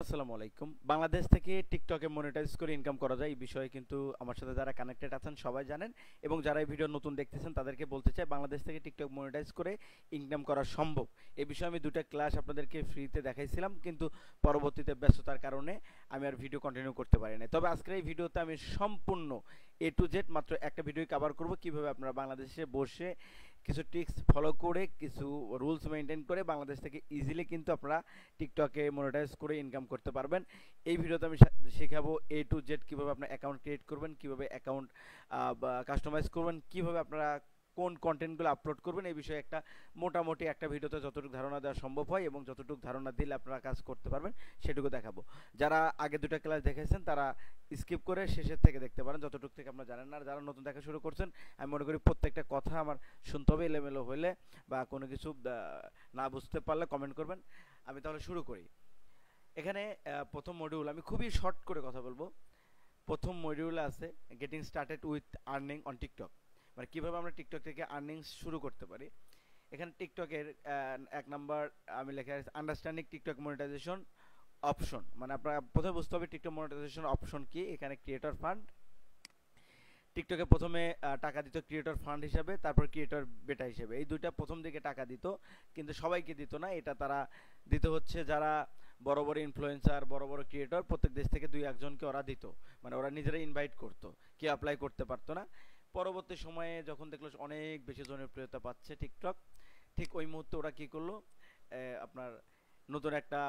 আসসালামু আলাইকুম। বাংলাদেশ থেকে টিকটকে মনিটাইজ করে ইনকাম করা যায় এই বিষয়ে কিন্তু আমার সাথে যারা কানেক্টেড আছেন সবাই জানেন, এবং যারা এই ভিডিও নতুন দেখতেছেন তাদেরকে বলতে চাই বাংলাদেশ থেকে টিকটক মনিটাইজ করে ইনকাম করা সম্ভব। এই বিষয়ে আমি দুটো ক্লাস আপনাদেরকে ফ্রিতে দেখাইছিলাম, কিন্তু পরবর্তীতে ব্যস্ততার কারণে আমি আর ভিডিও কন্টিনিউ করতে পারি না। তবে আজকের এই ভিডিওতে আমি সম্পূর্ণ এ টু জেড মাত্র একটা ভিডিও কভার করব, কিভাবে আপনারা বাংলাদেশে বসে কিছু টিপস ফলো করে কিছু রুলস মেনটেন করে বাংলাদেশ থেকে ইজিলি কিন্তু আপনারা টিকটকে মনিটাইজ করে ইনকাম করতে পারবেন। এই ভিডিওতে আমি শেখাবো এ টু জেড কীভাবে আপনার অ্যাকাউন্ট ক্রিয়েট করবেন, কীভাবে অ্যাকাউন্ট কাস্টমাইজ করবেন, কীভাবে আপনারা কোন কন্টেন্টগুলো আপলোড করবেন। এই বিষয়ে একটা মোটামুটি একটা ভিডিওতে যতটুকু ধারণা দেওয়া সম্ভব হয় এবং যতটুকু ধারণা দিলে আপনারা কাজ করতে পারবেন সেটুকু দেখাবো। যারা আগে দুটো ক্লাস দেখেছেন তারা স্কিপ করে শেষের থেকে দেখতে পারেন, যতটুকু থেকে আপনারা জানেন না। আর যারা নতুন দেখা শুরু করছেন, আমি মনে করি প্রত্যেকটা কথা আমার শুনতে হবে, এলোমেলো হলে বা কোনো কিছু না বুঝতে পারলে কমেন্ট করবেন। আমি তাহলে শুরু করি। এখানে প্রথম মডিউল, আমি খুবই শর্ট করে কথা বলবো। প্রথম মডিউলে আছে getting started with earning on TikTok, মানে কীভাবে আমরা টিকটক থেকে আর্নিং শুরু করতে পারি। এখানে টিকটকের এক নাম্বার আমি লেখা আছে আন্ডারস্ট্যান্ডিং টিকটক মনিটাইজেশন অপশন, মানে আপনারা প্রথমে বুঝতে হবে টিকটক মনিটাইজেশন অপশন কি। এখানে ক্রিয়েটর ফান্ড, টিকটকে প্রথমে টাকা দিত ক্রিয়েটর ফান্ড হিসাবে, তারপর ক্রিয়েটর বেটা হিসেবে, এই দুইটা প্রথম দিকে টাকা দিত, কিন্তু সবাইকে দিত না। এটা তারা দিত হচ্ছে যারা বড় বড় ইনফ্লুয়েন্সার, বড় বড় ক্রিয়েটর, প্রত্যেক দেশ থেকে দুই একজনকে ওরা দিত, মানে ওরা নিজেরাই ইনভাইট করতো, কেউ অ্যাপ্লাই করতে পারতো না। পরবর্তী সময়ে যখন দেখলো অনেক বেশি জনপ্রিয়তা পাচ্ছে টিকটক, ঠিক ওই মুহূর্তে ওরা কি করলো, আপনার নতুন একটা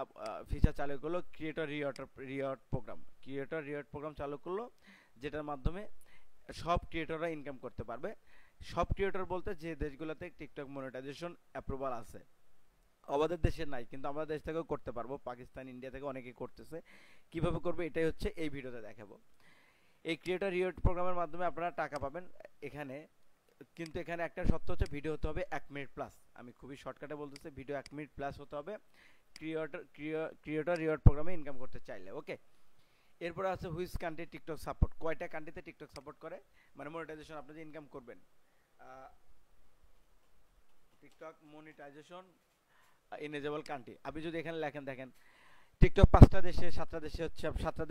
ফিচার চালু করলো, ক্রিয়েটর রিওয়ার্ড প্রোগ্রাম চালু করলো, যেটার মাধ্যমে সব ক্রিয়েটররা ইনকাম করতে পারবে। সব ক্রিয়েটর বলতে যে দেশগুলোতে টিকটক মনিটাইজেশন অ্যাপ্রুভাল আছে, আমাদের দেশে নাই কিন্তু আমাদের দেশ থেকেও করতে পারবো, পাকিস্তান ইন্ডিয়া থেকে অনেকেই করতেছে। কিভাবে করবে এটাই হচ্ছে এই ভিডিওতে দেখাবো। এই ক্রিয়েটর রিওয়ার্ড প্রোগ্রামের মাধ্যমে আপনারা টাকা পাবেন এখানে, কিন্তু এখানে একটা শর্ত হচ্ছে ভিডিও হতে হবে 1 মিনিট প্লাস। আমি খুবই শর্টকাটে বলতেছি, ভিডিও 1 মিনিট প্লাস হতে হবে ক্রিয়েটর রিওয়ার্ড প্রোগ্রামে ইনকাম করতে চাইলে। ওকে, এরপরে আছে হুইচ কান্ট্রি টিকটক সাপোর্ট, কয়টা কান্ট্রিতে টিকটক সাপোর্ট করে, মানে মনিটাইজেশন আপনি যে ইনকাম করবেন। টিকটক মনিটাইজেশন ইনেজেবল কান্ট্রি, আপনি যদি এখানে লেখেন দেখেন টিকটক 7টা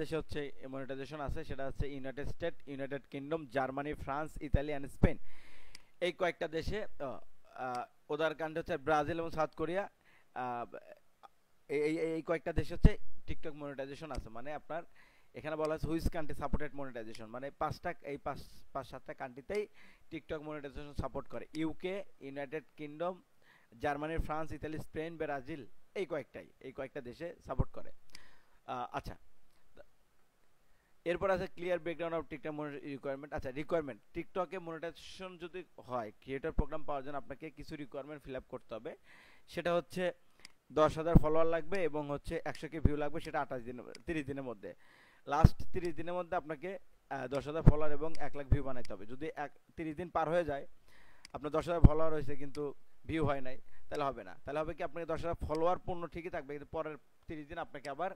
দেশে হচ্ছে মনিটাইজেশন আছে, সেটা হচ্ছে United state, United kingdom, Germany, France, Italy and Spain. এই কয়েকটা দেশে ওদার কান্ট্রি হচ্ছে ব্রাজিল এবং সাউথ কোরিয়া। এই কয়েকটা দেশে হচ্ছে টিকটক মনিটাইজেশন আছে। মানে আপনার এখানে বলা হচ্ছে হুইচ কান্ট্রি সাপোর্টেড মনিটাইজেশন, মানে পাঁচ সাতটা কান্ট্রিতেই টিকটক মনিটাইজেশন সাপোর্ট করে। UK, United kingdom, Germany, France, Italy, Spain, Brazil, এই কয়েকটা দেশে সাপোর্ট করে। আচ্ছা, এরপর আছে clear breakdown of TikTok requirement. আচ্ছা, রিকোয়ারমেন্ট, টিকটকে মনিটাইজেশন যদি হয়, ক্রিয়েটর প্রোগ্রাম পাওয়ার জন্য আপনাকে কিছু রিকোয়ারমেন্ট ফিল আপ করতে হবে। সেটা হচ্ছে 10,000 ফলোয়ার লাগবে এবং হচ্ছে 100K ভিউ লাগবে, সেটা 30 দিনের মধ্যে। লাস্ট 30 দিনের মধ্যে আপনাকে 10,000 ফলোয়ার এবং 1 লাখ ভিউ বানাইতে হবে। যদি 30 দিন পার হয়ে যায়, আপনার 10,000 ফলোয়ার হয়েছে কিন্তু ভিউ হয় নাই, তাহলে হবে না। তাহলে হবে কি, আপনাকে 10,000 ফলোয়ার পূর্ণ ঠিকই থাকবে, কিন্তু পরের 30 দিন আপনাকে আবার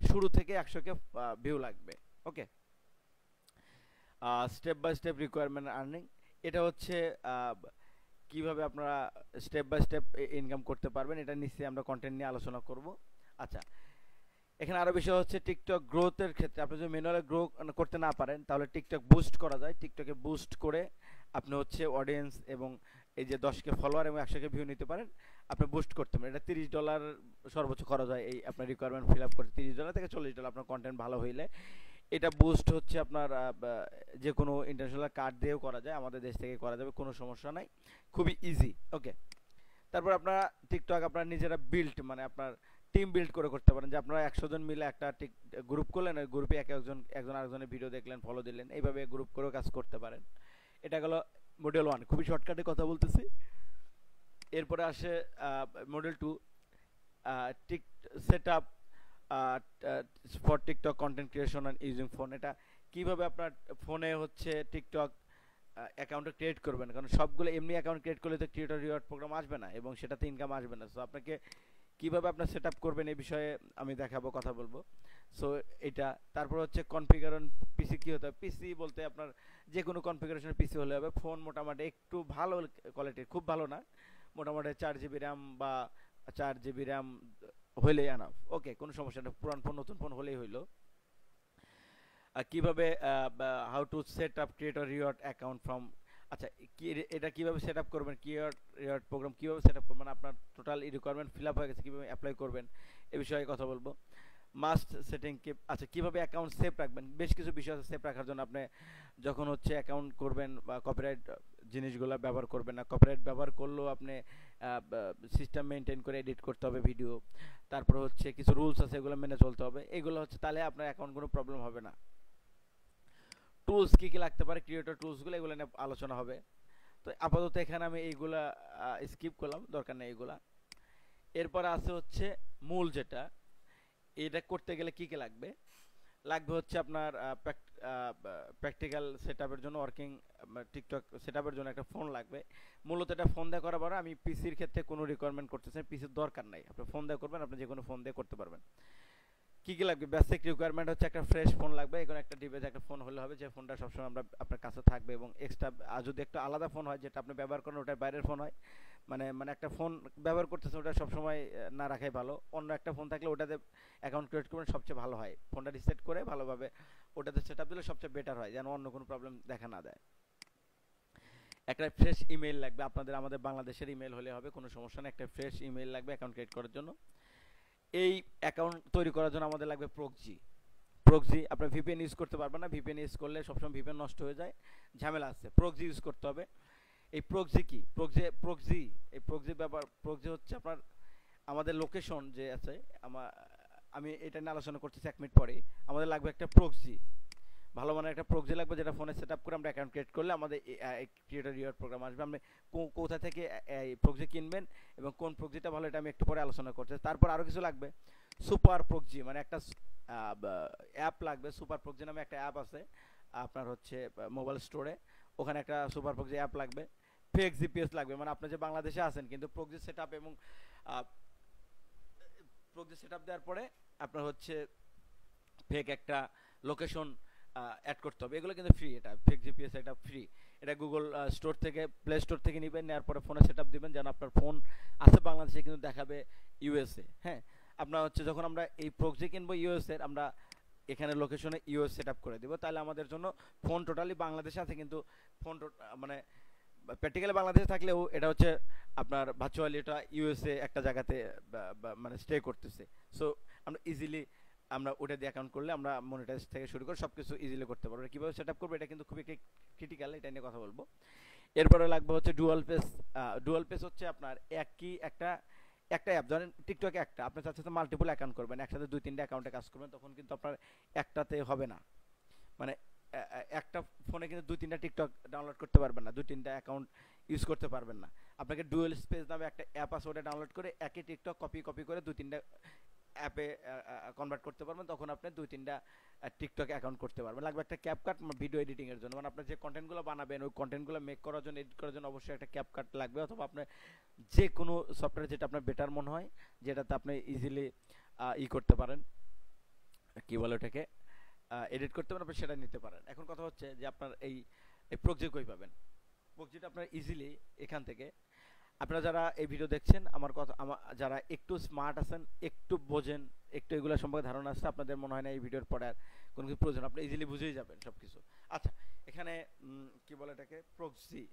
শুরু থেকে 100K ভিউ লাগবে। Okay, step by step requirement earning, এটা হচ্ছে কিভাবে আপনারা স্টেপ বাই স্টেপ ইনকাম করতে পারবেন, এটা নিশ্চয়ই আমরা কন্টেন্ট নিয়ে আলোচনা করব। আচ্ছা, এখানে আরো বিষয় হচ্ছে টিকটক গ্রোথের ক্ষেত্রে আপনি যদি ম্যানুয়ালি গ্রো করতে না পারেন, তাহলে টিকটক বুস্ট করা যায়। টিকটকে বুস্ট করে আপনি হচ্ছে অডিয়েন্স এবং এই যে 10K ফলোয়ার এবং 100K ভিউ নিতে পারেন, আপনি বুস্ট করতে পারেন। এটা $30 সর্বোচ্চ খরচ হয় এই আপনার রিকোয়ারমেন্ট ফিল আপ করতে, $30 থেকে $40 আপনার কন্টেন্ট ভালো হইলে। এটা বুস্ট হচ্ছে আপনার যে কোনো ইন্টারন্যাশনাল কার্ড দিয়েও করা যায়, আমাদের দেশ থেকে করা যাবে, কোনো সমস্যা নাই, খুবই ইজি। ওকে, তারপর আপনারা টিকটক আপনারা নিজেরা বিল্ড, মানে আপনার টিম বিল্ড করে করতে পারেন, যে আপনারা 100 জন মিলে একটা গ্রুপ করলেন, ওই গ্রুপে একজন আরেকজনের ভিডিও দেখলেন, ফলো দিলেন, এইভাবে গ্রুপ করেও কাজ করতে পারেন। এটা গেল মডেল 1, খুবই শর্টকাটে কথা বলতেছি। এরপরে আসে model 2, tick set up for TikTok content creation and using phone. এটা কিভাবে আপনার ফোনে হচ্ছে টিকটক অ্যাকাউন্টে ক্রিয়েট করবেন, কারণ সবগুলো এমনি অ্যাকাউন্ট ক্রিয়েট করলে তো ক্রিয়েটর রিওয়ার্ড প্রোগ্রাম আসবে না এবং সেটাতে ইনকাম আসবে না। সো আপনাকে কিভাবে আপনার সেট আপ করবেন এই বিষয়ে আমি দেখাবো, কথা বলবো। সো এটা, তারপর হচ্ছে কনফিগারেশন পিসি কি হতে হবে। পিসি বলতে আপনার যে কোনো কনফিগারেশনের পিসি হলে হবে। ফোন মোটামুটি একটু ভালো কোয়ালিটির, খুব ভালো না, মোটামুটি 4 জিবি র্যাম বা 4 জিবি র্যাম হইলেই এনাফ। ওকে, কোনো সমস্যা নেই, পুরান ফোন নতুন ফোন হলেই হইলো। কিভাবে how to set up create reward account from, আচ্ছা কি এটা কিভাবে সেট আপ করবেন, রিওয়ার্ড প্রোগ্রাম কিভাবে সেট আপ করবেন, মানে আপনার টোটাল রিকোয়ারমেন্ট ফিল আপ হয়ে গেছে, কিভাবে অ্যাপ্লাই করবেন এ বিষয়ে কথা বলবো। মাস্ট সেটিং কি, আচ্ছা কিভাবে অ্যাকাউন্ট সেভ রাখবেন, বেশ কিছু বিষয় আছে সেভ রাখার জন্য। আপনি যখন হচ্ছে অ্যাকাউন্ট করবেন বা কপিরাইট জিনিসগুলো ব্যবহার করবেন না, কপিরাইট ব্যবহার করলেও আপনি সিস্টেম মেনটেন করে এডিট করতে হবে ভিডিও, তারপর হচ্ছে কিছু রুলস আছে এগুলো মেনে চলতে হবে, এগুলো হচ্ছে তাহলে আপনার অ্যাকাউন্ট কোনো প্রবলেম হবে না। টুলস কী কী লাগতে পারে, ক্রিয়েটর টুলসগুলো, এগুলো নিয়ে আলোচনা হবে। তো আপাতত এখানে আমি এইগুলা স্কিপ করলাম, দরকার নেই এগুলা। এরপর আছে হচ্ছে মূল যেটা, এটা করতে গেলে কী কী লাগবে, লাগবে হচ্ছে আপনার প্র্যাকটিক্যাল সেট আপের জন্য, ওয়ার্কিং টিকটক সেট আপের জন্য একটা ফোন লাগবে। মূলত এটা ফোন দিয়ে করা পরে, আমি পিসির ক্ষেত্রে কোনো রিকোয়ারমেন্ট করতেছি, পিসির দরকার নাই, আপনি ফোন দিয়ে করবেন, আপনি যে কোনো ফোন দিয়ে করতে পারবেন। কী কী লাগবে, বেসিক রিকোয়ারমেন্ট হচ্ছে একটা ফ্রেশ ফোন লাগবে, এখন একটা ডিভাইস একটা ফোন হলে হবে যে ফোনটা সবসময় আপনার কাছে থাকবে, এবং এক্সট্রা যদি একটা আলাদা ফোন হয় যেটা আপনি ব্যবহার করেন ওটার বাইরের ফোন হয়, মানে একটা ফোন ব্যবহার করতেছে ওটা সবসময় না রাখাই ভালো, অন্য একটা ফোন থাকলে ওটাতে অ্যাকাউন্ট ক্রিয়েট করবেন সবচেয়ে ভালো হয়, ফোনটা রিসেট করে ভালোভাবে ওটাতে সেট আপ দিলে সবচেয়ে বেটার হয়, যেন অন্য কোনো প্রবলেম দেখা না দেয়। একটা ফ্রেশ ইমেল লাগবে, আমাদের বাংলাদেশের ইমেল হলে হবে, কোনো সমস্যা নেই, একটা ফ্রেশ ইমেল লাগবে অ্যাকাউন্ট ক্রিয়েট করার জন্য। এই অ্যাকাউন্ট তৈরি করার জন্য আমাদের লাগবে প্রক্সি। আপনার ভিপিএন ইউজ করতে পারবেন না, ভিপিএন ইউজ করলে সবসময় ভিপিএন নষ্ট হয়ে যায়, ঝামেলা আছে, প্রক্সি ইউজ করতে হবে। এই প্রক্সি কি, প্রক্সি হচ্ছে আপনার আমাদের লোকেশন যে আছে, আমি এটা নিয়ে আলোচনা করতেছি 1 মিনিট পরে। আমাদের লাগবে একটা প্রক্সি, ভালো মানের একটা প্রক্সি লাগবে, যেটা ফোনে সেট আপ করে আমরা অ্যাকাউন্ট ক্রিয়েট করলে আমাদের ক্রিয়েটর রিওয়ার্ড প্রোগ্রাম আসবে। আপনি কোথা থেকে এই প্রক্সি কিনবেন এবং কোন প্রক্সিটা ভালো, এটা আমি একটু পরে আলোচনা করছি। তারপর আরও কিছু লাগবে, সুপার প্রক্সি, মানে একটা অ্যাপ লাগবে। সুপার প্রক্সি নামে একটা অ্যাপ আছে আপনার হচ্ছে মোবাইল স্টোরে, ওখানে একটা সুপার প্রক্সি অ্যাপ লাগবে। ফেক জিপিএস লাগবে, মানে আপনি যে বাংলাদেশে আছেন কিন্তু প্রক্সি সেট আপ এবং প্রক্সি সেট আপ দেওয়ার পরে আপনার হচ্ছে ফেক একটা লোকেশন অ্যাড করতে হবে, এগুলো কিন্তু ফ্রি, এটা ফেক জিপিএস এটা ফ্রি, এটা গুগল স্টোর থেকে, প্লে স্টোর থেকে নেবেন, নেওয়ার পরে ফোনে সেট আপ দেবেন, যেন আপনার ফোন আছে বাংলাদেশে কিন্তু দেখাবে ইউএসএ। হ্যাঁ, আপনার হচ্ছে যখন আমরা এই প্রক্সি কিনবো ইউএসএর, আমরা এখানে লোকেশনে ইউএস সেট আপ করে দেবো, তাহলে আমাদের জন্য ফোন টোটালি বাংলাদেশে আছে কিন্তু ফোন মানে প্র্যাকটিক্যালি বাংলাদেশে থাকলেও এটা হচ্ছে আপনার ভার্চুয়ালি এটা ইউএসএ একটা জায়গাতে মানে স্টে করতেছে। সো আমরা ইজিলি আমরা ওটা দিয়ে অ্যাকাউন্ট করলে আমরা মনিটাইজ থেকে শুরু করে সব কিছু ইজিলি করতে পারবো। কীভাবে সেট আপ করবো এটা কিন্তু খুবই ক্রিটিক্যাল, এটা নিয়ে কথা বলবো। এরপরে লাগবে হচ্ছে ডুয়াল পেজ হচ্ছে আপনার একটা অ্যাপ, ধরেন টিকটকে একটা, আপনি চাচ্ছেন তো মাল্টিপল অ্যাকাউন্ট করবেন, একসাথে 2-3টা অ্যাকাউন্টে কাজ করবেন, তখন কিন্তু আপনার একটাতে হবে না, মানে একটা ফোনে কিন্তু 2-3টা টিকটক ডাউনলোড করতে পারবেন না, 2-3টা অ্যাকাউন্ট ইউজ করতে পারবেন না। আপনাকে ডুয়েল স্পেস নামে একটা অ্যাপ আছে, ওটা ডাউনলোড করে একই টিকটক কপি করে 2-3টা অ্যাপে কনভার্ট করতে পারবেন, তখন আপনি 2-3টা টিকটক অ্যাকাউন্ট করতে পারবেন। লাগবে একটা ক্যাপকাট ভিডিও এডিটিংয়ের জন্য, মানে আপনার যে কন্টেন্টগুলো বানাবেন ওই কন্টেন্টগুলো মেক করার জন্য, এডিট করার জন্য অবশ্যই একটা ক্যাপকাট লাগবে, অথবা আপনার যে কোনো সফটওয়্যার যেটা আপনার বেটার মনে হয়, যেটাতে আপনি ইজিলি করতে পারেন, কী বলে ওটাকে এডিট করতে পারেন, আপনি সেটা নিতে পারেন। এখন কথা হচ্ছে যে আপনার এই প্রক্সি কই পাবেন। প্রক্সিটা আপনার ইজিলি এখান থেকে, আপনারা যারা এই ভিডিও দেখছেন, যারা একটু স্মার্ট আছেন, একটু বোঝেন, একটু এগুলো সম্পর্কে ধারণা আছে, আপনাদের মনে হয় না এই ভিডিওর পরে আর কোনো কিছু প্রয়োজন, আপনি ইজিলি বুঝেই যাবেন সব কিছু। আচ্ছা, এখানে কি বলে এটাকে, প্রক্সি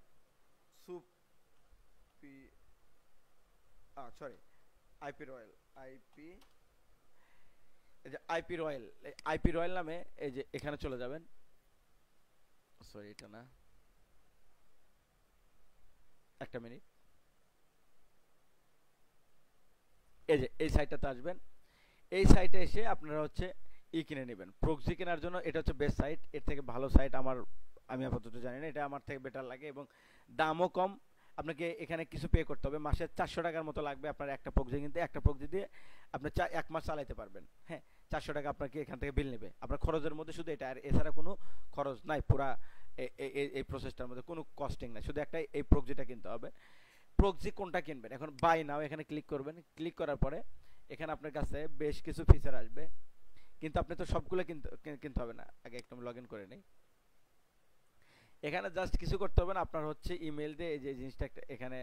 আইপি রয়্যাল নামে, এই যে এখানে চলে যাবেন, সরি এটা না, একটা মিনিট, এই যে এই সাইটটাতে আসবেন, এই সাইটে এসে আপনারা হচ্ছে কিনে নেবেন। প্রক্সি কেনার জন্য এটা হচ্ছে বেস্ট সাইট, এর থেকে ভালো সাইট আমি আপাতত জানি না, এটা আমার থেকে বেটার লাগে এবং দামও কম। আপনাকে এখানে কিছু পে করতে হবে, মাসে 400 টাকার মতো লাগবে আপনার একটা প্রক্সি কিনতে, একটা প্রক্সি দিয়ে আপনি 1 মাস চালাইতে পারবেন। হ্যাঁ, 400 টাকা আপনাকে এখান থেকে বিল নেবে, আপনার খরচের মধ্যে শুধু এটা, আর এছাড়া কোনো খরচ নাই, পুরা এই প্রসেসটার মধ্যে কোনো কস্টিং নাই, শুধু একটা এই প্রক্সিটা কিনতে হবে। প্রক্সি কোনটা কিনবেন, এখন বাই নাও এখানে ক্লিক করবেন, ক্লিক করার পরে এখানে আপনার কাছে বেশ কিছু ফিচার আসবে, কিন্তু আপনি তো সবগুলো কিনতে হবে না, আগে একটু লগ ইন করে নেই। এখানে জাস্ট কিছু করতে হবে না, আপনার হচ্ছে ইমেল দিয়ে এই যে জিনিসটা এখানে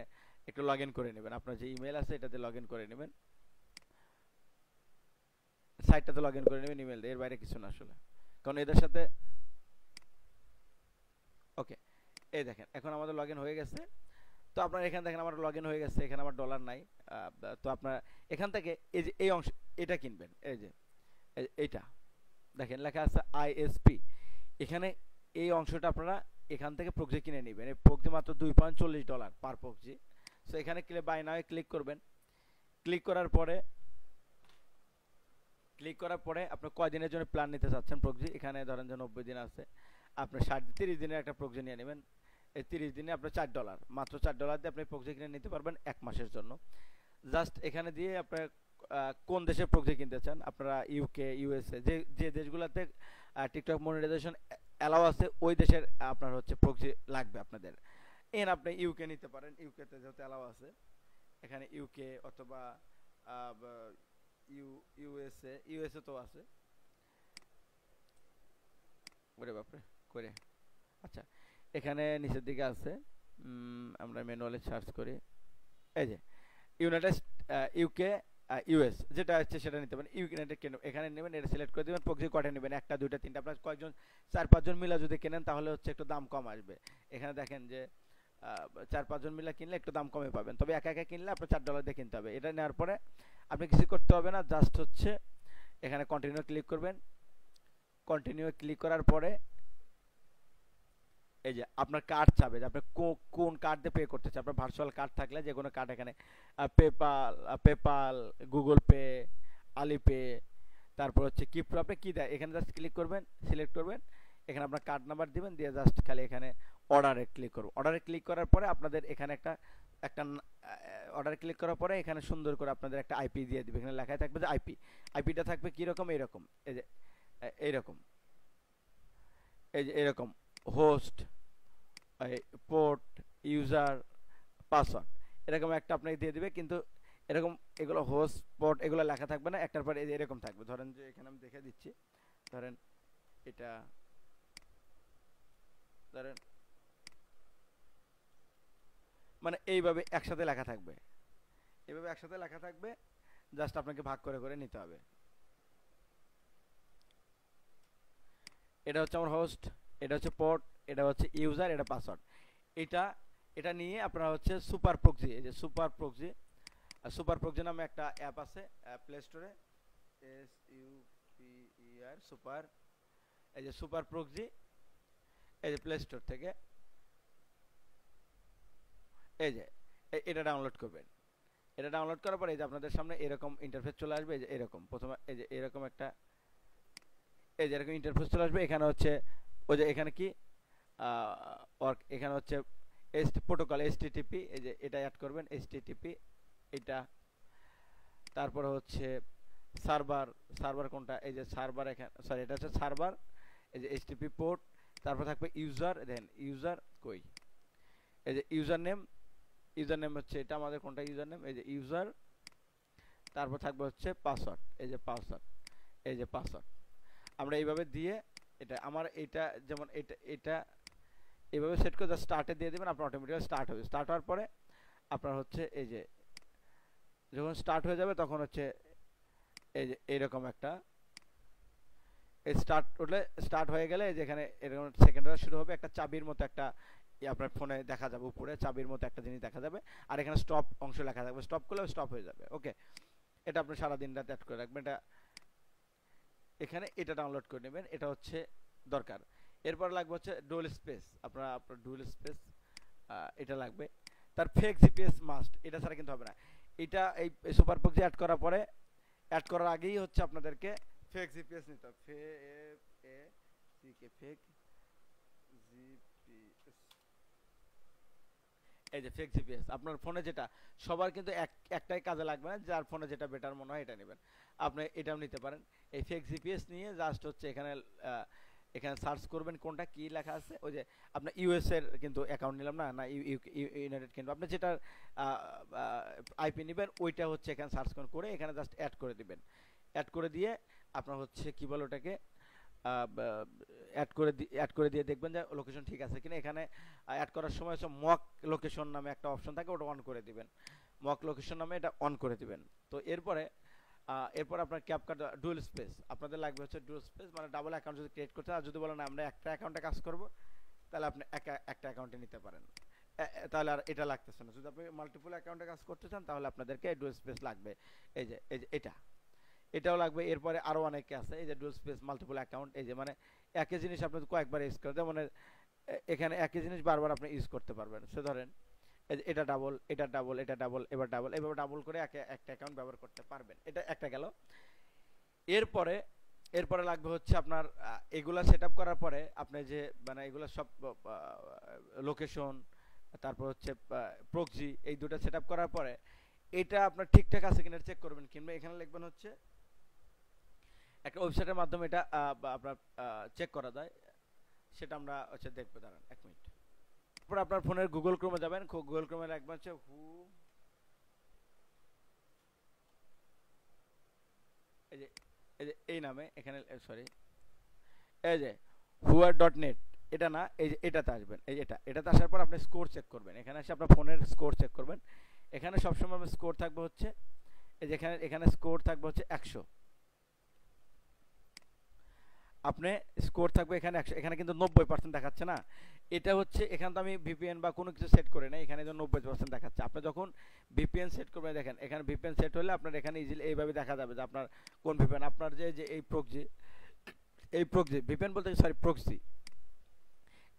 একটু লগ ইন করে নেবেন, আপনার যে ইমেল আছে এটাতে লগ ইন করে নেবেন। সাইটটাতে লগ ইন করে নেবেন ইমেল দিয়ে, এর বাইরে কিছু না আসলে, কারণ এদের সাথে। ওকে, এই দেখেন এখন আমাদের লগ ইন হয়ে গেছে। তো আপনার এখানে দেখেন আমার লগ ইন হয়ে গেছে, এখানে আমার ডলার নাই। তো আপনার এখান থেকে এই যে এই অংশ এটা কিনবেন, এই যে এইটা দেখেন লেখা আছে আইএসপি, এখানে এই অংশটা আপনারা এখান থেকে প্রক্সি কিনে নেবেন। এই প্রক্সি মাত্র $2.40 পার প্রক্সি। সো এখানে ক্লিক বাই নাও ক্লিক করবেন। ক্লিক করার পরে আপনি কয় দিনের জন্য প্ল্যান নিতে চাচ্ছেন প্রক্সি, এখানে ধরেন যে 90 দিন আছে, আপনি 30 দিনের একটা প্রক্সি নিয়ে নেবেন। এই 30 দিনে আপনার $4, মাত্র $4 দিয়ে আপনি প্রক্সি কিনে নিতে পারবেন 1 মাসের জন্য। জাস্ট এখানে দিয়ে আপনার কোন দেশের প্রক্সি কিনতে চান, আপনারা ইউকে, ইউএসএ, যে যে দেশগুলোতে টিকটক মনিটাইজেশন অ্যালাউ আছে ওই দেশের আপনার হচ্ছে প্রক্সি লাগবে আপনাদের। আপনি ইউকে নিতে পারেন, ইউকেতে যেহেতু অ্যালাউ আছে, এখানে ইউকে অথবা ইউএসএ তো আছে। ওরে বাপরে করে, আচ্ছা এখানে নিচের দিকে আছে, আমরা ম্যানুয়ালি সার্চ করি, এই যে ইউনাইটেড ইউকে ইউএস যেটা হচ্ছে সেটা নিতে পারেন। ইউনাইটেড কিংডম এখানে নেবেন, এটা সিলেক্ট করে দেবেন। প্রক্সি কয়টা নেবেন, একটা, দুইটা, তিনটা, আপনার কয়েকজন 4-5 জন মিলা যদি কেনেন তাহলে হচ্ছে একটু দাম কম আসবে। এখানে দেখেন যে 4-5 জন মিলা কিনলে একটু দাম কমে পাবেন, তবে একা একা কিনলে আপনার $4 দিয়ে কিনতে হবে। এটা নেওয়ার পরে আপনি কিছু করতে হবে না, জাস্ট হচ্ছে এখানে কন্টিনিউ ক্লিক করবেন। কন্টিনিউ ক্লিক করার পরে এই যে আপনার কার্ড চাবে যে আপনি কোন কার্ড দিয়ে পে করতে চান। আপনার ভার্চুয়াল কার্ড থাকলে যে কোনো কার্ড, এখানে পেপাল, গুগল পে, আলিপে, তারপর হচ্ছে কিপ্রো, আপনি কী দেয় এখানে জাস্ট ক্লিক করবেন, সিলেক্ট করবেন, এখানে আপনার কার্ড নাম্বার দিবেন, দিয়ে জাস্ট খালি এখানে অর্ডারে ক্লিক করব। অর্ডারে ক্লিক করার পরে আপনাদের এখানে একটা অর্ডারে ক্লিক করার পরে এখানে সুন্দর করে আপনাদের একটা আইপি দিয়ে দিবে, এখানে লেখাই থাকবে যে আইপিটা থাকবে কীরকম, এইরকম, এই যে এইরকম, এই যে এরকম হোস্ট, পোর্ট, ইউজার, পাসওয়ার্ড, এরকম একটা আপনাকে দিয়ে দিবে। কিন্তু এরকম এগুলো হোস্ট, পোর্ট এগুলো লেখা থাকবে না, একটার পরে এরকম থাকবে। ধরেন যে এখানে আমি দেখে দিচ্ছি, ধরেন এটা, ধরেন মানে এইভাবে একসাথে লেখা থাকবে, এইভাবে একসাথে লেখা থাকবে, জাস্ট আপনাকে ভাগ করে করে নিতে হবে। এটা হচ্ছে আমার হোস্ট, এটা হচ্ছে পোর্ট, এটা হচ্ছে ইউজার, এটা পাসওয়ার্ড। এটা এটা নিয়ে আপনারা হচ্ছে সুপার প্রক্সি, এই যে সুপার প্রক্সি নামে একটা অ্যাপ আছে প্লে স্টোরে, SUPER সুপার, এই যে সুপার প্রক্সি, এই যে প্লে স্টোর থেকে এই যে এটা ডাউনলোড করবেন। এটা ডাউনলোড করার পরে এই যে আপনাদের সামনে এরকম ইন্টারফেস চলে আসবে, এই যে এরকম প্রথমে এই যে এরকম একটা, এই যে এরকম ইন্টারফেস চলে আসবে। এখানে হচ্ছে ওই যে এখানে কি এখানে হচ্ছে প্রোটোকল HTTP, এই যে এটা অ্যাড করবেন HTTP এটা। তারপরে হচ্ছে সার্ভার কোনটা, এই যে সার্ভার, এখানে সরি এটা হচ্ছে সার্ভার, এই যে HTTP পোর্ট। তারপর থাকবে ইউজার, দেন ইউজার কই, এই যে ইউজার নেম হচ্ছে এটা আমাদের কোনটা ইউজার নেম, এই যে ইউজার। তারপর থাকবে হচ্ছে পাসওয়ার্ড, এই যে পাসওয়ার্ড আমরা এইভাবে দিয়ে, এটা আমার এটা যেমন এটা এইভাবে সেট করে জাস্ট স্টার্টে দিয়ে দেবেন, আপনার অটোমেটিক্যালি স্টার্ট হবে। স্টার্ট হওয়ার পরে আপনার হচ্ছে এই যে যখন স্টার্ট হয়ে যাবে তখন হচ্ছে এই যে এইরকম একটা স্টার্ট হয়ে গেলে যেখানে এরকম সেকেন্ডটা শুরু হবে, একটা চাবির মতো একটা আপনার ফোনে দেখা যাবে, উপরে চাবির মতো একটা জিনিস দেখা যাবে, আর এখানে স্টপ অংশ লেখা থাকবে, স্টপ করলে স্টপ হয়ে যাবে। ওকে, এটা আপনি সারাদিন রাত অ্যাড করে রাখবেন। এটা এখানে এটা ডাউনলোড করে নেবেন, এটা হচ্ছে দরকার। এরপর লাগবে হচ্ছে ডুয়াল স্পেস, আপনার ডুয়াল স্পেস এটা লাগবে। তার ফেক জিপিএস মাস্ট, এটা ছাড়া কিন্তু হবে না। এটা এই সুপার প্রক্সি অ্যাড করার পরে, অ্যাড করার আগেই হচ্ছে আপনাদেরকে ফেক জিপিএস নিতে হবে, ফেক জিপিএস, এই যে ফেক জিপিএস আপনার ফোনে যেটা, সবার কিন্তু একটাই কাজে লাগবে না, যার ফোনে যেটা বেটার মনে হয় এটা নেবেন। আপনি এটাও নিতে পারেন। এই ফেক জিপিএস নিয়ে জাস্ট হচ্ছে এখানে সার্চ করবেন কোনটা কি লেখা আছে। ওই যে আপনার ইউএস এর কিন্তু অ্যাকাউন্ট নিলাম না, ইউনাইটেড কিংডম, আপনি যেটা আইপি নেবেন ওইটা হচ্ছে এখানে সার্চ করে এখানে জাস্ট অ্যাড করে দিবেন। অ্যাড করে দিয়ে আপনার হচ্ছে কি বলে ওটাকে অ্যাড করে দিয়ে দেখবেন যে লোকেশন ঠিক আছে কিনা। এখানে অ্যাড করার সময় হচ্ছে মক লোকেশন নামে একটা অপশন থাকে, ওটা অন করে দিবেন। মক লোকেশন নামে এটা অন করে দিবেন। তো এরপরে এরপর আপনার ক্যাপকাট ডুয়াল স্পেস আপনাদের লাগবে হচ্ছে ডুয়াল স্পেস, মানে ডাবল অ্যাকাউন্ট যদি ক্রিয়েট করতে, আর যদি বলেন আমরা একটা অ্যাকাউন্টে কাজ করব, তাহলে আপনি একটা অ্যাকাউন্টে নিতে পারেন, তাহলে আর এটা লাগতেছে না। যদি আপনি মাল্টিপল অ্যাকাউন্টে কাজ করতে চান তাহলে আপনাদেরকে ডুয়াল স্পেস লাগবে। এই যে এটাও লাগবে। এরপরে আরও অনেকে আছে, এই যে ডুয়াল স্পেস মাল্টিপল অ্যাকাউন্ট, এই যে মানে একই জিনিস আপনি কয়েকবার ইউজ করতে, মানে এখানে একই জিনিস বারবার আপনি ইউজ করতে পারবেন। সে ধরেন এটা ডাবল, এটা ডাবল, এটা ডাবল, এবার ডাবল, এভাবে ডাবল করে একটা অ্যাকাউন্ট ব্যবহার করতে পারবেন। এটা একটা গেল। এরপরে এরপরে লাগবে হচ্ছে আপনার এগুলা সেট আপ করার পরে আপনি যে মানে এগুলা সব লোকেশন, তারপর হচ্ছে প্রক্সি, এই দুটো সেট আপ করার পরে এটা আপনার ঠিকঠাক আছে কিনা চেক করবেন। কিংবা এখানে লিখবেন হচ্ছে একটা ওয়েবসাইটের মাধ্যমে এটা আপনার চেক করা যায়, সেটা আমরা হচ্ছে দেখবো। দাঁড়ান 1 মিনিট। তারপর আপনার ফোনের গুগল ক্রোমে যাবেন, গুগল ক্রোমে রাখবেন হচ্ছে এই নামে, এখানে সরি, এই যে হুয়ার.নেট, এটা না, এই যে এটাতে আসবেন। এই এটাতে আসার পর আপনি স্কোর চেক করবেন। এখানে এসে আপনার ফোনের স্কোর চেক করবেন। এখানে সবসময় স্কোর থাকবে হচ্ছে এই যে এখানে স্কোর থাকবে হচ্ছে 100। আপনি স্কোর থাকবে এখানে 100। এখানে কিন্তু 90% দেখাচ্ছে না, এটা হচ্ছে এখানে তো আমি ভিপিএন বা কোনো কিছু সেট করে না, এখানে যে 90% দেখাচ্ছে। আপনি যখন ভিপিএন সেট করবেন, দেখেন এখানে ভিপিএন সেট হলে আপনার এখানে ইজিলি এইভাবে দেখা যাবে যে আপনার কোন ভিপিএন, আপনার যে এই প্রক্সি ভিপিএন বলতে সরি প্রক্সি,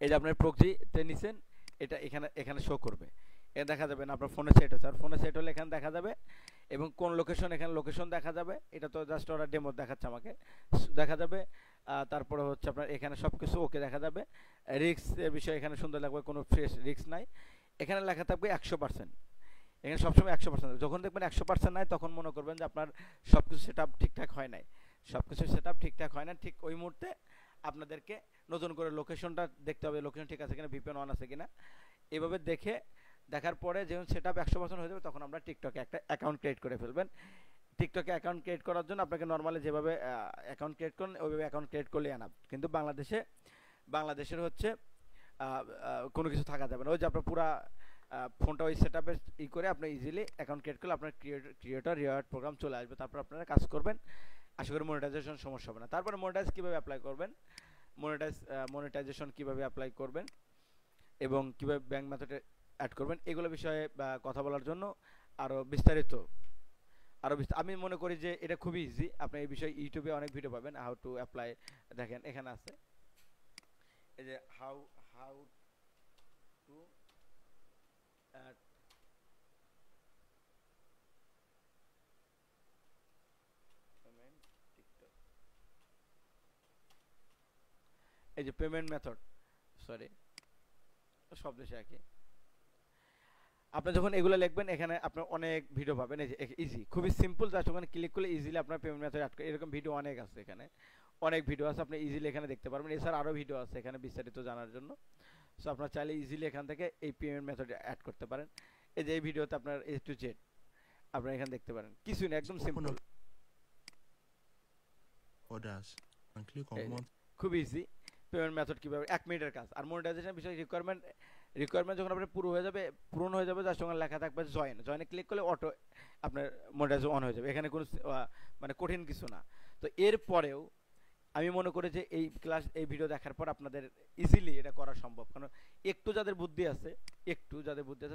এই যে আপনার প্রক্সিতে নিছেন, এটা এখানে শো করবে, এটা দেখা যাবে না আপনার ফোনে সেট হচ্ছে। আর ফোনে সেট হলে এখানে দেখা যাবে, এবং কোন লোকেশন, এখানে লোকেশন দেখা যাবে। এটা তো জাস্ট ওরা ডেমো দেখাচ্ছে আমাকে, দেখা যাবে। তারপরে হচ্ছে আপনার এখানে সব কিছু ওকে দেখা যাবে। রিক্স এর বিষয়ে এখানে সুন্দর লাগবে, কোনো ফ্রেশ রিক্স নাই। এখানে লেখা থাকবে 100%। এখানে সবসময় 100%। যখন দেখবেন 100% নাই, তখন মনে করবেন যে আপনার সব কিছু সেট আপ ঠিকঠাক হয় নাই। সব কিছু সেট আপ ঠিকঠাক হয় না, ঠিক ওই মুহূর্তে আপনাদেরকে নতুন করে লোকেশনটা দেখতে হবে, লোকেশন ঠিক আছে কিনা, ভিপিএন অন আছে কিনা। এভাবে দেখার পরে যখন সেট আপ 100% হয়ে যাবে, তখন আমরা টিকটকে একটা অ্যাকাউন্ট ক্রিয়েট করে ফেলবেন। টিকটকে অ্যাকাউন্ট ক্রিয়েট করার জন্য আপনাকে নর্মালি যেভাবে অ্যাকাউন্ট ক্রিয়েট করেন ওইভাবে অ্যাকাউন্ট ক্রিয়েট করলে আনাব। কিন্তু বাংলাদেশের হচ্ছে কোনো কিছু থাকা যাবে না। ওই যে আপনার পুরা ফোনটা ওই সেট আপে করে আপনি ইজিলি অ্যাকাউন্ট ক্রিয়েট করলে আপনার ক্রিয়েটর রিওয়ার্ড প্রোগ্রাম চলে আসবে। তারপর আপনারা কাজ করবেন, আশা করি মনিটাইজেশন সমস্যা হবে না। তারপরে মনিটাইজ কীভাবে অ্যাপ্লাই করবেন, মনিটাইজেশন কীভাবে অ্যাপ্লাই করবেন এবং কীভাবে ব্যাঙ্ক মেথডে অ্যাড করবেন, এগুলো বিষয়ে কথা বলার জন্য আরও বিস্তারিত আমি মনে করি যে এটা খুবই ইজি। আপনি এই বিষয়ে ইউটিউবে অনেক ভিডিও পাবেন, হাউ টু অ্যাপ্লাই। দেখেন এখানে আছে, এই যে how to add payment TikTok, এই যে পেমেন্ট মেথড, সরি সব দেশে একই। আপনি যখন এগুলো লিখবেন, এখানে আপনার অনেক ভিডিও পাবেন। এই যে ইজি, খুবই সিম্পল, জাস্ট ওখানে ক্লিক করলে ইজিলি আপনার পেমেন্ট মেথড অ্যাড করে, এরকম ভিডিও অনেক আছে। এখানে অনেক ভিডিও আছে, আপনি ইজিলি এখানে দেখতে পারবেন। এছাড়া আরও ভিডিও আছে এখানে বিস্তারিত জানার জন্য। সো আপনার চাইলে ইজিলি এখান থেকে এই পেমেন্ট মেথড অ্যাড করতে পারেন। এই যে এই ভিডিওতে আপনার A to Z আপনারা এখানে দেখতে পারেন, কিছুই না, একদম সিম্পল। খুব ইজি পেমেন্ট মেথড কীভাবে, 1 মিনিটের কাজ। আর মনিটাইজেশন বিষয়ে রিকোয়ারমেন্ট যখন আপনার পূরণ হয়ে যাবে, যার সঙ্গে লেখা থাকবে জয়েনে ক্লিক করলে অটো আপনার মনিটাইজ অন হয়ে যাবে। এখানে কোনো মানে কঠিন কিছু না। তো এরপরেও আমি মনে করি যে এই ভিডিও দেখার পর আপনাদের ইজিলি এটা করা সম্ভব, কারণ একটু যাদের বুদ্ধি আছে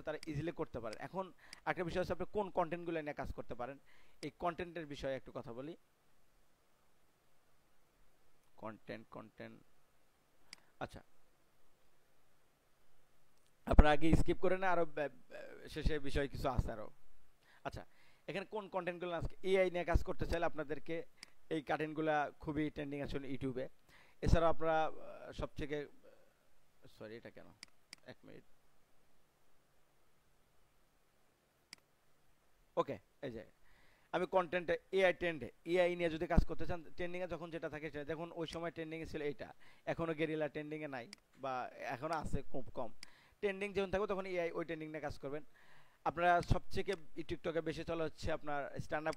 তারা ইজিলি করতে পারেন। এখন একটা বিষয় হচ্ছে আপনি কোন কন্টেন্টগুলো নিয়ে কাজ করতে পারেন, এই কন্টেন্টের বিষয়ে একটু কথা বলি। কন্টেন্ট আচ্ছা, আপনারা আগে স্কিপ করে না, আরো শেষে বিষয় কিছু আছে আরো। আচ্ছা, এখানে কোন কন্টেন্টগুলো আজকে এআই নিয়ে কাজ করতে চাইলে আপনাদেরকে এই কন্টেন্টগুলো খুবই ট্রেন্ডিং আছে ইউটিউবে। এছাড়াও আপনারা সবথেকে সরি এটা কেন 1 মিনিট, ওকে। এই যে আমি কন্টেন্টে এআই নিয়ে যদি কাজ করতে চান, ট্রেন্ডিংয়ে যখন যেটা থাকে সেটা, দেখুন ওই সময় ট্রেন্ডিংয়ে ছিল এইটা, এখনও গেরিলা ট্রেন্ডিংয়ে নাই, বা এখনও আছে খুব কম। ট্রেন্ডিং যখন থাকবে তখন এআই ওই ট্রেন্ডিং নিয়ে কাজ করবেন। আপনারা সবথেকে টিকটকে বেশি চলা হচ্ছে আপনার স্ট্যান্ড আপ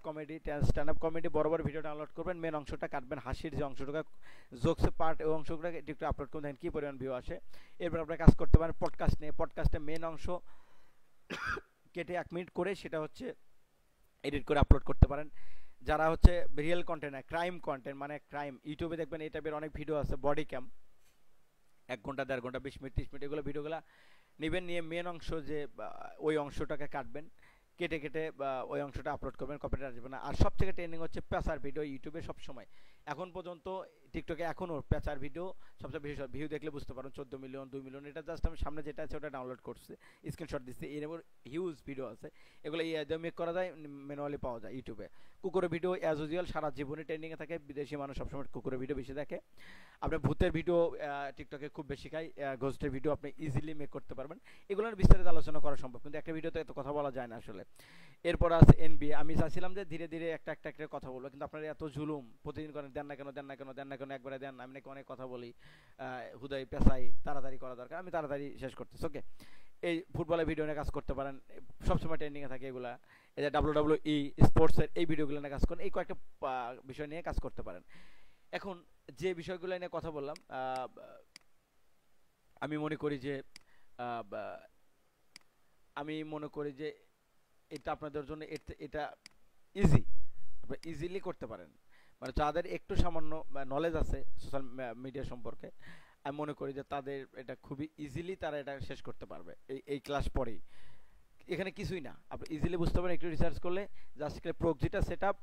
কমেডি বড় ভিডিও ডাউনলোড করবেন, মেন অংশটা কাটবেন, হাসির যে অংশটুকু জোকসের পার্ট ওই অংশগুলোকে টিকটকে আপলোড করবেন, দেখেন কী পরিমাণ ভিউ আসে। এরপর আপনারা কাজ করতে পারেন পডকাস্ট নিয়ে। পডকাস্টের মেন অংশ কেটে 1 মিনিট করে সেটা হচ্ছে এডিট করে আপলোড করতে পারেন। যারা হচ্ছে রিয়েল কন্টেন্ট না, ক্রাইম কন্টেন্ট, মানে ক্রাইম, ইউটিউবে দেখবেন এই টাইপের অনেক ভিডিও আছে বডি ক্যাম, 1 ঘন্টা 1.5 ঘন্টা 20 মিনিট 30 মিনিট, এগুলো ভিডিওগুলো নেবেন, নিয়ে মেন অংশ যে ওই অংশটাকে কাটবেন, কেটে কেটে ওই অংশটা আপলোড করবেন, কপিরাইট আসবে না। আর সব থেকে ট্রেন্ডিং হচ্ছে পেঁচার ভিডিও ইউটিউবে সবসময়, এখন পর্যন্ত টিকটকে এখনও পেঁচার ভিডিও সবচেয়ে বেশি ভিউ দেখলে বুঝতে পারেন 14 মিলিয়ন 2 মিলিয়ন। এটা জাস্ট আমি সামনে যেটা আছে ওটা ডাউনলোড করছি, স্ক্রিনশট দিচ্ছি, এর উপর হিউজ ভিডিও আছে, এগুলো মেক করা যায়, ম্যানুয়ালি পাওয়া যায় ইউটিউবে। কুকুরের ভিডিও অ্যাজ ইউজুয়াল সারা জীবনে ট্রেন্ডিংয়ে থাকে, বিদেশি মানুষ সবসময় কুকুরের ভিডিও বেশি দেখে। আপনার ভূতের ভিডিও টিকটকে খুব বেশি খায়, ঘোস্টের ভিডিও আপনি ইজিলি মেক করতে পারবেন। এগুলোর বিস্তারিত আলোচনা করা সম্ভব, কিন্তু একটা ভিডিওতে এত কথা বলা যায় না আসলে। এরপর আছে এনবিএ, আমি চাচ্ছিলাম যে ধীরে ধীরে একটা একটা একটা কথা বলবো, কিন্তু আপনারা এত জুলুম প্রতিদিন করেন, দেন না কেন দেন না কেন দেন না কেন, একবারে দেন। আমি নাকি অনেক কথা বলি, হুদাই পেশাই, তাড়াতাড়ি করা দরকার, আমি তাড়াতাড়ি শেষ করতেছি। ওকে, এই ফুটবলের ভিডিও নিয়ে কাজ করতে পারেন, সবসময় ট্রেন্ডিংয়ে থাকে এগুলা। এই যে WWE স্পোর্টসের এই ভিডিওগুলো নিয়ে কাজ করেন, এই কয়েকটা বিষয় নিয়ে কাজ করতে পারেন। এখন যে বিষয়গুলো নিয়ে কথা বললাম, আমি মনে করি যে আমি মনে করি যে এটা আপনাদের জন্য এটা ইজি, আপনারা ইজিলি করতে পারেন। মানে যাদের একটু সামান্য নলেজ আছে সোশ্যাল মিডিয়া সম্পর্কে, আমি মনে করি যে তাদের এটা খুবই ইজিলি তারা এটা শেষ করতে পারবে এই ক্লাস পরেই। এখানে কিছুই না, আপনি ইজিলি বুঝতে পারেন একটু রিসার্চ করলে। জাস্ট প্রক্সিটা সেট আপ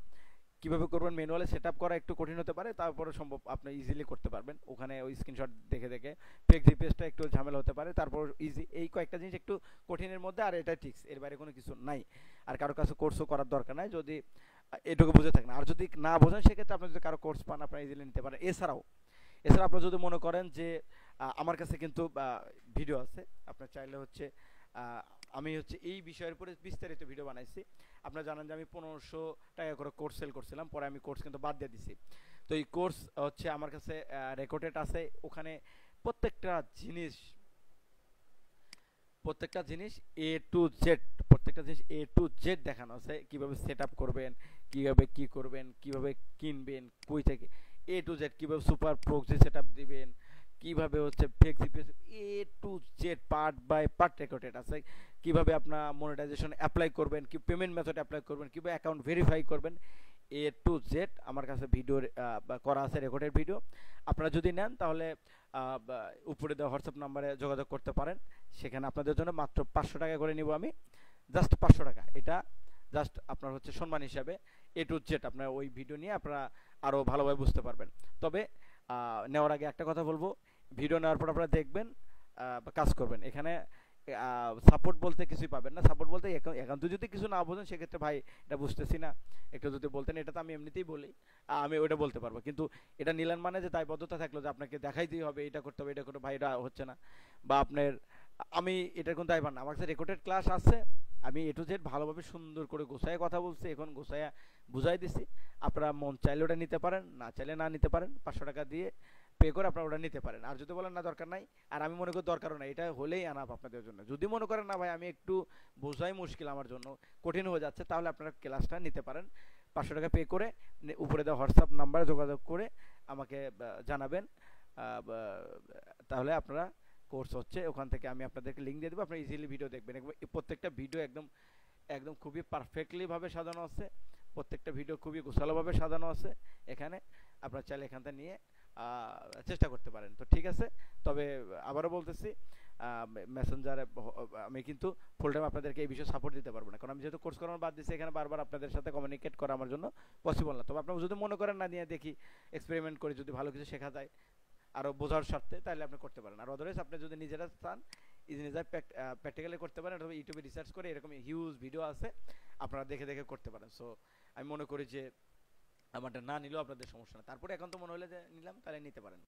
কীভাবে করবেন, ম্যানুয়ালি সেট আপ করা একটু কঠিন হতে পারে, তারপরে সম্ভব আপনি ইজিলি করতে পারবেন। ওখানে ওই স্ক্রিনশট দেখে দেখে ফেক জিপিএসটা একটু ঝামেলা হতে পারে, তারপর ইজি। এই কয়েকটা জিনিস একটু কঠিনের মধ্যে, আর এটা ঠিক, এর বাইরে কোনো কিছু নাই। আর কারো কাছে কোর্সও করার দরকার নাই যদি এটুকু বুঝে থাকেন। আর যদি না বোঝেন সেক্ষেত্রে আপনি যদি কারো কোর্স পান আপনারা ইজিলি নিতে পারেন। এছাড়া আপনারা যদি মনে করেন যে আমার কাছে কিন্তু ভিডিও আছে, আপনার চাইলে হচ্ছে আমি হচ্ছে এই বিষয়ের উপরে বিস্তারিত ভিডিও বানাইছি। আপনারা জানেন যে আমি 1500 টাকা করে কোর্স সেল করছিলাম, পরে আমি কোর্স কিন্তু বাদ দিয়ে দিছি। তো এই কোর্স হচ্ছে আমার কাছে রেকর্ডেড আছে, ওখানে প্রত্যেকটা জিনিস এ টু জেড, প্রত্যেকটা জিনিস এ টু জেড দেখানো আছে। কীভাবে সেট আপ করবেন, কীভাবে কী করবেন, কীভাবে কিনবেন, কই থেকে এ টু জেড, কীভাবে সুপার প্রক্সি সেট আপ দিবেন, কীভাবে হচ্ছে fake GPS, A to Z part by part recorded আছে। কীভাবে আপনার মনিটাইজেশন অ্যাপ্লাই করবেন, কি পেমেন্ট মেথড অ্যাপ্লাই করবেন, কীভাবে অ্যাকাউন্ট ভেরিফাই করবেন, এ টু জেড আমার কাছে ভিডিও করা আছে, রেকর্ডেড ভিডিও। আপনারা যদি নেন তাহলে উপরে দেওয়া হোয়াটসঅ্যাপ নাম্বারে যোগাযোগ করতে পারেন। সেখানে আপনাদের জন্য মাত্র 500 টাকা করে নিব আমি, জাস্ট 500 টাকা। এটা জাস্ট আপনার হচ্ছে সম্মান হিসাবে, এ টু জেড আপনার ওই ভিডিও নিয়ে আপনারা আরও ভালোভাবে বুঝতে পারবেন। তবে নেওয়ার আগে একটা কথা বলবো, ভিডিও নেওয়ার পর আপনারা দেখবেন, কাজ করবেন। এখানে সাপোর্ট বলতে কিছুই পাবেন না। সাপোর্ট বলতে একান্ত যদি কিছু না বোঝেন সেক্ষেত্রে ভাই এটা বুঝতেছি না একটু যদি বলতেন, এটা তো আমি এমনিতেই বলি, আমি ওইটা বলতে পারবো। কিন্তু এটা নিলেন মানে যে দায়বদ্ধতা থাকলো যে আপনাকে দেখাইতেই হবে, এটা করতে হবে, এটা করতে, ভাই এটা হচ্ছে না। বা আপনার আমি এটার কোনো দায়ভার না, আমার কাছে রেকর্ডেড ক্লাস আছে, আমি এ টু জেড ভালোভাবে সুন্দর করে গোছায় কথা বলছি, এখন গোছায়া বুঝাই দিছি। আপনারা মন চাইলে ওটা নিতে পারেন, না চাইলে না নিতে পারেন। 500 টাকা দিয়ে পে করে আপনারা ওটা নিতে পারেন। আর যদি বলেন না দরকার নাই, আর আমি মনে করি দরকারও নাই, এটা হলেই আনাপ আপনাদের জন্য। যদি মনে করেন না ভাই আমি একটু বোঝাই মুশকিল, আমার জন্য কঠিন হয়ে যাচ্ছে, তাহলে আপনারা ক্লাসটা নিতে পারেন। 500 টাকা পে করে উপরে দেওয়া হোয়াটসঅ্যাপ নাম্বারে যোগাযোগ করে আমাকে জানাবেন, তাহলে আপনারা কোর্স হচ্ছে ওখান থেকে আমি আপনাদেরকে লিঙ্ক দিয়ে দেবো, আপনারা ইজিলি ভিডিও দেখবেন। প্রত্যেকটা ভিডিও একদম একদম খুবই পারফেক্টলি ভাবে সাজানো আছে, প্রত্যেকটা ভিডিও খুবই গোছালোভাবে সাজানো আছে। এখানে আপনারা চাইলে এখান থেকে নিয়ে চেষ্টা করতে পারেন। তো ঠিক আছে, তবে আবারও বলতেছি মেসেঞ্জারে আমি কিন্তু ফুল টাইম আপনাদেরকে এই বিষয়ে সাপোর্ট দিতে পারবো না, কারণ আমি যেহেতু কোর্স করানো বাদ দিচ্ছি, এখানে বারবার আপনাদের সাথে কমিউনিকেট করা আমার জন্য পসিবল না। তবে আপনারা যদি মনে করেন না, নিয়ে দেখি এক্সপেরিমেন্ট করে যদি ভালো কিছু শেখা যায় আরও বোঝার স্বার্থে, তাহলে আপনি করতে পারেন। আর আদারওয়াইজ আপনি যদি নিজেরা চান নিজেরা প্র্যাকটিক্যালি করতে পারেন, অথবা ইউটিউবে রিসার্চ করে এরকম হিউজ ভিডিও আছে, আপনারা দেখে দেখে করতে পারেন। সো আমি মনে করি যে আমারটা না নিলেও আপনাদের সমস্যা না। তারপরে এখন তো মনে হলে যে নিলাম, তাহলে নিতে পারেন।